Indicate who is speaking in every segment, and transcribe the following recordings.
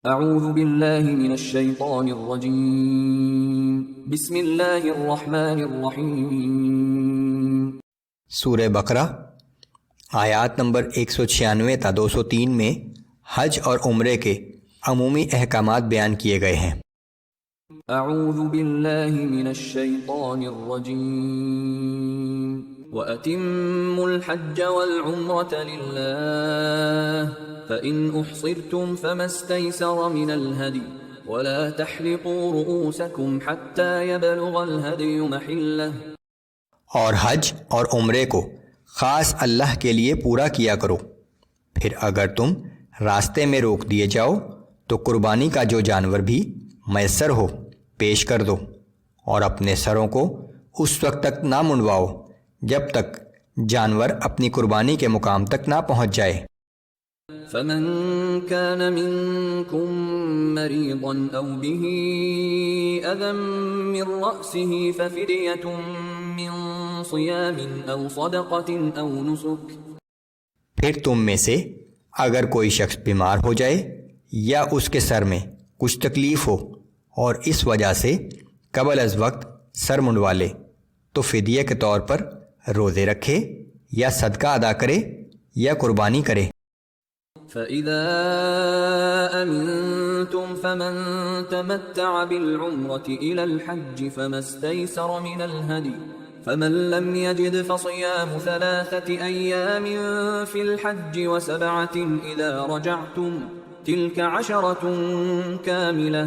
Speaker 1: اعوذ باللہ من الشیطان الرجیم بسم اللہ الرحمن الرحیم۔
Speaker 2: سورہ بقرہ آیات نمبر 196 تا 203 میں حج اور عمرے کے عمومی احکامات بیان کیے گئے ہیں۔
Speaker 1: اعوذ باللہ من الشیطان الرجیم وَأَتِمُّوا الْحَجَّ وَالْعُمْرَةَ لِلَّهِ فَإِنْ أُحْصِرْتُمْ فَمَا اسْتَيْسَرَ مِنَ الْهَدْيِ وَلَا تَحْلِقُوا رُؤُوسَكُمْ حَتَّى يَبْلُغَ الْهَدْيُ مَحِلَّهُ،
Speaker 2: اور حج اور عمرے کو خاص اللہ کے لیے پورا کیا کرو، پھر اگر تم راستے میں روک دیے جاؤ تو قربانی کا جو جانور بھی میسر ہو پیش کر دو، اور اپنے سروں کو اس وقت تک نہ منڈواؤ جب تک جانور اپنی قربانی کے مقام تک نہ پہنچ جائے۔
Speaker 1: فَمَن كَانَ مِنكُم مَّرِيضًا أَوْ بِهِ أَذًى مِّن رَّأْسِهِ فَفِدْيَةٌ مِّن صِيَامٍ أَوْ صَدَقَةٍ أَوْ نُسُكٍ،
Speaker 2: پھر تم میں سے اگر کوئی شخص بیمار ہو جائے یا اس کے سر میں کچھ تکلیف ہو اور اس وجہ سے قبل از وقت سر منڈوا لے تو فدیہ کے طور پر روزے رکھے یا صدقہ ادا کرے یا قربانی کرے۔
Speaker 1: فَإِذَا أَمِنْتُمْ فَمَنْ تَمَتَّعَ بِالْعُمْرَةِ إِلَى الْحَجِّ فَمَا اسْتَيْسَرَ مِنَ الْهَدْيِ فَمَنْ لَمْ يَجِدْ فَصِيَامُ 3 أَيَّامٍ فِي الْحَجِّ و7 إِذَا رَجَعْتُمْ تِلْكَ 10 كَامِلَةٌ۔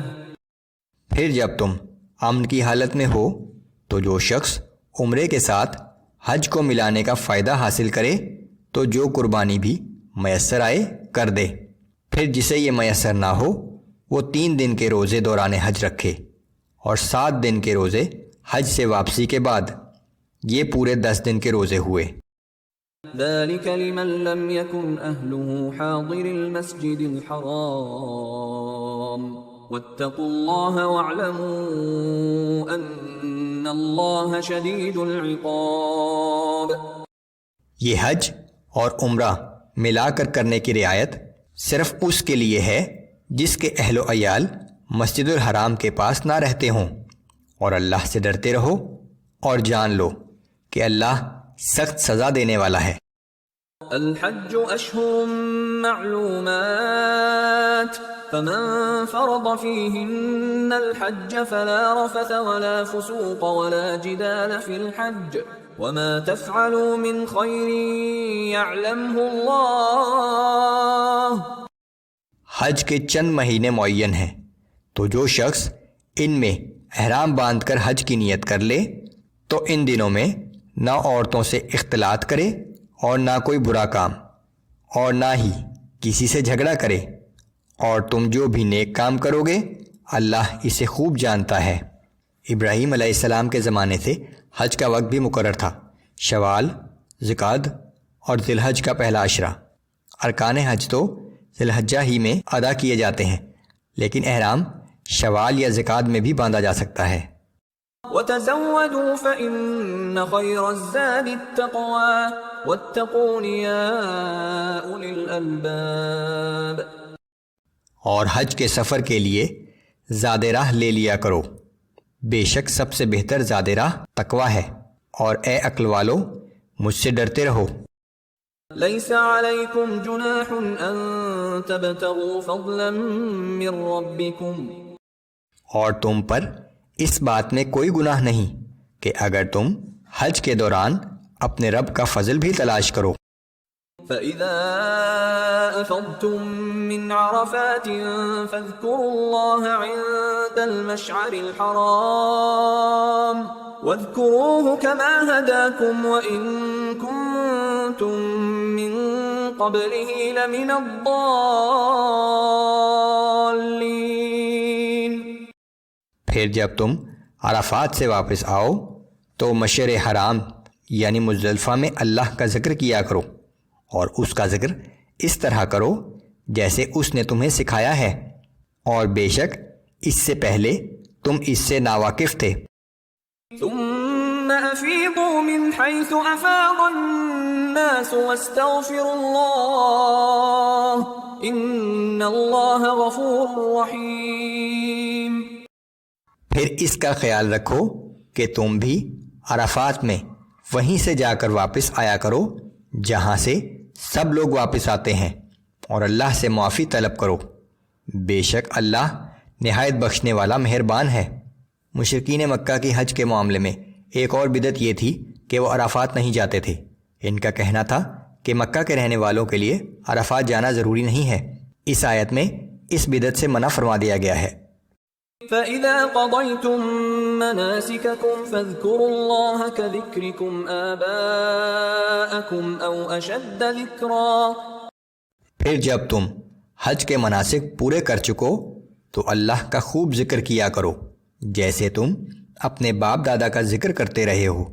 Speaker 2: پھر جب تم امن کی حالت میں ہو تو جو شخص عمرے کے ساتھ حج کو ملانے کا فائدہ حاصل کرے تو جو قربانی بھی میسر آئے کر دے، پھر جسے یہ میسر نہ ہو وہ 3 دن کے روزے دوران حج رکھے اور 7 دن کے روزے حج سے واپسی کے بعد، یہ پورے 10 دن کے روزے ہوئے۔
Speaker 1: ذَلِكَ لِمَن لَّمْ يَكُنْ أَهْلُهُ حَاضِرِ الْمَسْجِدِ الْحَرَامِ وَاتَّقُوا اللَّهَ وَاعْلَمُوا أَنَّ اللَّهَ شَدِيدُ الْعِقَابِ۔
Speaker 2: یہ حج اور عمرہ ملا کر کرنے کی رعایت صرف اس کے لیے ہے جس کے اہل و عیال مسجد الحرام کے پاس نہ رہتے ہوں، اور اللہ سے ڈرتے رہو اور جان لو کہ اللہ سخت سزا دینے والا ہے۔
Speaker 1: الحج اشہر معلومات فمن فرض فیہن الحج فلا رفث ولا فسوق ولا جدال فی الحج وما تفعلوا من خیر یعلمہ اللہ۔
Speaker 2: حج کے چند مہینے معین ہیں، تو جو شخص ان میں احرام باندھ کر حج کی نیت کر لے تو ان دنوں میں نہ عورتوں سے اختلاط کرے اور نہ کوئی برا کام، اور نہ ہی کسی سے جھگڑا کرے، اور تم جو بھی نیک کام کرو گے اللہ اسے خوب جانتا ہے۔ ابراہیم علیہ السلام کے زمانے سے حج کا وقت بھی مقرر تھا، شوال، ذوالقعدہ اور ذی الحج کا پہلا عشرہ۔ ارکان حج تو ذی الحجہ ہی میں ادا کیے جاتے ہیں، لیکن احرام شوال یا ذوالقعدہ میں بھی باندھا جا سکتا ہے۔
Speaker 1: وَتَزَوَّدُوا فَإِنَّ خَيْرَ الزَّادِ التَّقْوَىٰ وَاتَّقُونِ يَا أُولِي الْأَلْبَابِ۔
Speaker 2: اور حج کے سفر کے لیے زاد راہ لے لیا کرو، بے شک سب سے بہتر زاد راہ تقویٰ ہے، اور اے عقل والو مجھ سے ڈرتے رہو۔
Speaker 1: لَيْسَ عَلَيْكُمْ جُنَاحٌ أَن تَبْتَغُوا فَضْلًا مِّن رَّبِّكُمْ،
Speaker 2: اور تم پر اس بات میں کوئی گناہ نہیں کہ اگر تم حج کے دوران اپنے رب کا فضل بھی تلاش کرو۔
Speaker 1: فَإِذَا أَفَضْتُم مِّنْ عَرَفَاتٍ فَاذْكُرُوا اللَّهَ عِندَ الْمَشْعَرِ الْحَرَامِ وَاذْكُرُوهُ كَمَا هَدَاكُمْ وَإِن كُنتُم مِّن قَبْلِهِ لَمِنَ الضَّالِّينَ۔
Speaker 2: پھر جب تم عرفات سے واپس آؤ تو مشعر حرام یعنی مزدلفہ میں اللہ کا ذکر کیا کرو، اور اس کا ذکر اس طرح کرو جیسے اس نے تمہیں سکھایا ہے، اور بے شک اس سے پہلے تم اس سے ناواقف تھے۔
Speaker 1: ثم افیضوا من حیث افاض الناس واستغفروا اللہ ان اللہ غفور رحیم۔
Speaker 2: پھر اس کا خیال رکھو کہ تم بھی عرفات میں وہیں سے جا کر واپس آیا کرو جہاں سے سب لوگ واپس آتے ہیں، اور اللہ سے معافی طلب کرو، بے شک اللہ نہایت بخشنے والا مہربان ہے۔ مشرکین مکہ کی حج کے معاملے میں ایک اور بدعت یہ تھی کہ وہ عرفات نہیں جاتے تھے۔ ان کا کہنا تھا کہ مکہ کے رہنے والوں کے لیے عرفات جانا ضروری نہیں ہے۔ اس آیت میں اس بدعت سے منع فرما دیا گیا ہے۔
Speaker 1: فَإِذَا قَضَيْتُم مَّنَاسِكَكُمْ فَاذْكُرُوا اللَّهَ كَذِكْرِكُمْ آبَاءَكُمْ أَوْ أَشَدَّ ذِكْرًا۔
Speaker 2: پھر جب تم حج کے مناسک پورے کر چکو تو اللہ کا خوب ذکر کیا کرو جیسے تم اپنے باپ دادا کا ذکر کرتے رہے ہو،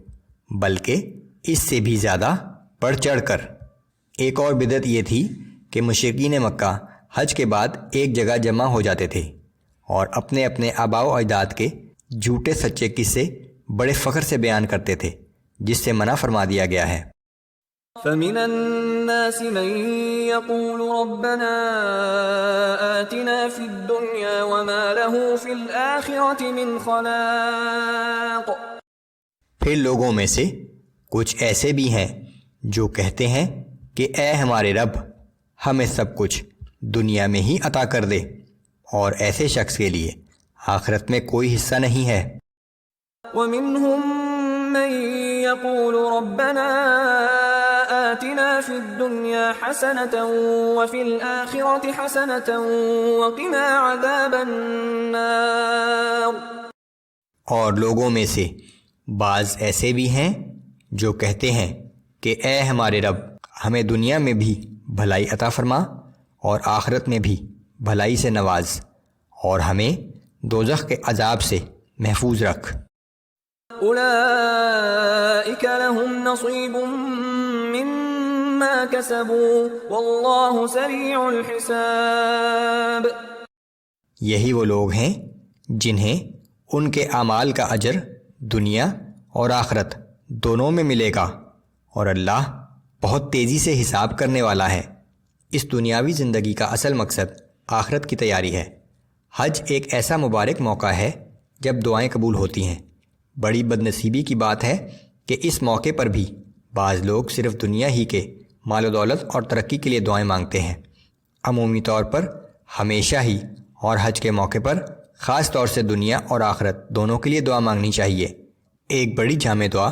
Speaker 2: بلکہ اس سے بھی زیادہ بڑھ چڑھ کر۔ ایک اور بدعت یہ تھی کہ مشرکین مکہ حج کے بعد ایک جگہ جمع ہو جاتے تھے اور اپنے اپنے آباء و اجداد کے جھوٹے سچے قصے بڑے فخر سے بیان کرتے تھے، جس سے منع فرما دیا گیا ہے۔
Speaker 1: فَمِنَ النَّاسِ مَن يَقُولُ رَبَّنَا آتِنَا فِي الدُّنْيَا وَمَا لَهُ فِي الْآخِرَةِ مِنْ خَلَاقٍ۔
Speaker 2: پھر لوگوں میں سے کچھ ایسے بھی ہیں جو کہتے ہیں کہ اے ہمارے رب، ہمیں سب کچھ دنیا میں ہی عطا کر دے، اور ایسے شخص کے لیے آخرت میں کوئی حصہ نہیں ہے۔
Speaker 1: وَمِنْهُمْ مَن يَقُولُ رَبَّنَا آتِنَا فِي الدُّنْيَا حَسَنَةً وَفِي الْآخِرَةِ حَسَنَةً وَقِنَا عَذَابَ النَّارِ۔
Speaker 2: اور لوگوں میں سے بعض ایسے بھی ہیں جو کہتے ہیں کہ اے ہمارے رب، ہمیں دنیا میں بھی بھلائی عطا فرما اور آخرت میں بھی بھلائی سے نواز، اور ہمیں دوزخ کے عذاب سے محفوظ رکھ۔
Speaker 1: اولئک لهم نصیب مما کسبوا واللہ سریع الحساب۔
Speaker 2: یہی وہ لوگ ہیں جنہیں ان کے اعمال کا اجر دنیا اور آخرت دونوں میں ملے گا، اور اللہ بہت تیزی سے حساب کرنے والا ہے۔ اس دنیاوی زندگی کا اصل مقصد آخرت کی تیاری ہے۔ حج ایک ایسا مبارک موقع ہے جب دعائیں قبول ہوتی ہیں۔ بڑی بدنصیبی کی بات ہے کہ اس موقع پر بھی بعض لوگ صرف دنیا ہی کے مال و دولت اور ترقی کے لیے دعائیں مانگتے ہیں۔ عمومی طور پر ہمیشہ ہی اور حج کے موقع پر خاص طور سے دنیا اور آخرت دونوں کے لیے دعا مانگنی چاہیے۔ ایک بڑی جامع دعا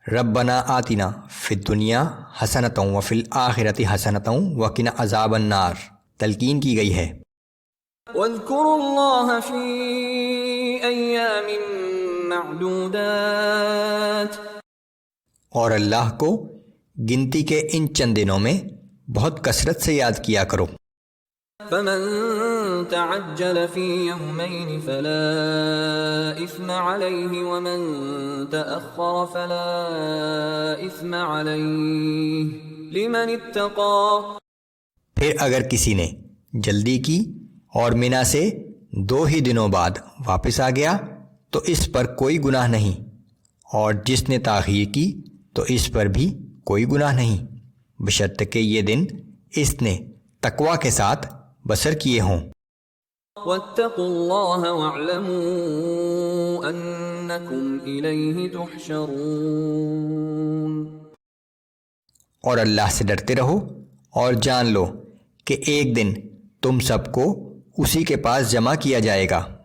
Speaker 2: ربنا آتنا فی الدنیا حسنۃ وفی الآخرۃ حسنۃ وقنا عذاب النار تلقین کی گئی ہے۔
Speaker 1: واذکروا اللہ فی ایام معدودات۔
Speaker 2: اور اللہ کو گنتی کے ان چند دنوں میں بہت کثرت سے یاد کیا کرو۔
Speaker 1: فمن تعجل في يومين فلا إثم عليه ومن تأخر فلا إثم عليه لمن اتقى۔
Speaker 2: پھر اگر کسی نے جلدی کی اور منا سے 2 ہی دنوں بعد واپس آ گیا تو اس پر کوئی گناہ نہیں، اور جس نے تاخیر کی تو اس پر بھی کوئی گناہ نہیں، بشرطیکہ یہ دن اس نے تقوی کے ساتھ بسر کیے ہوں۔
Speaker 1: واتقوا اللہ واعلموا انکم الیہ تحشرون۔
Speaker 2: اور اللہ سے ڈرتے رہو اور جان لو کہ ایک دن تم سب کو اسی کے پاس جمع کیا جائے گا۔